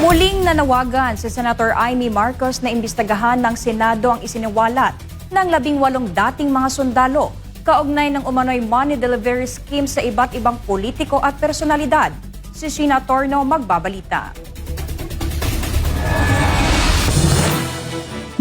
Muling nanawagan si Senator Amy Marcos na imbestagahan ng Senado ang isiniwalat ng 18 dating mga sundalo kaugnay ng umano'y money delivery scheme sa iba't ibang politiko at personalidad. Si Sheena Torno magbabalita.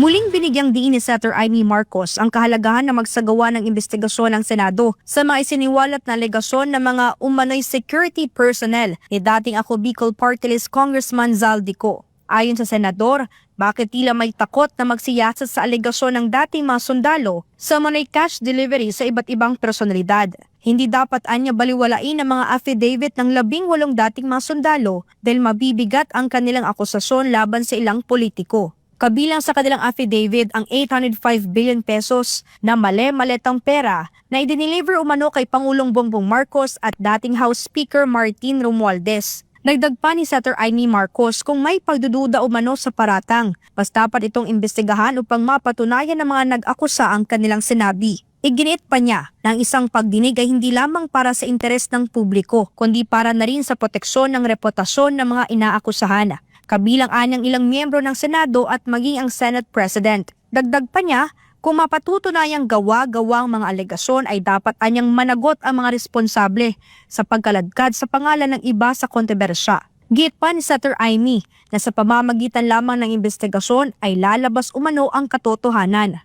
Muling binigyang diin ni Senator Amy Marcos ang kahalagahan na magsagawa ng investigasyon ng Senado sa mga isiniwalat na alegasyon ng mga umano'y security personnel ni dating Ako Bicol Party List Congressman Zaldico. Ayon sa senador, bakit tila may takot na magsiyasat sa alegasyon ng dating mga sundalo sa umano'y cash delivery sa iba't ibang personalidad. Hindi dapat anya baliwalain ang mga affidavit ng 18 dating mga sundalo dahil mabibigat ang kanilang akusasyon laban sa ilang politiko. Kabilang sa kanilang affidavit ang 805 billion pesos na mali-maletang pera na idiniliver umano kay Pangulong Bongbong Marcos at dating House Speaker Martin Romualdez. Nagdag pa ni Senator Amy Marcos kung may pagdududa umano sa paratang, mas dapat itong imbestigahan upang mapatunayan ng mga nag-akusa ang kanilang sinabi. Iginiit pa niya na ang isang pagdinig ay hindi lamang para sa interes ng publiko, kundi para na rin sa proteksyon ng reputasyon ng mga inaakusahan. Kabilang anyang ilang miyembro ng Senado at maging ang Senate President. Dagdag pa niya, kung mapatutunayang gawa-gawang mga alegasyon ay dapat anyang managot ang mga responsable sa pagkaladkad sa pangalan ng iba sa kontrobersya. Giit pa ni Senator Amy na sa pamamagitan lamang ng investigasyon ay lalabas umano ang katotohanan.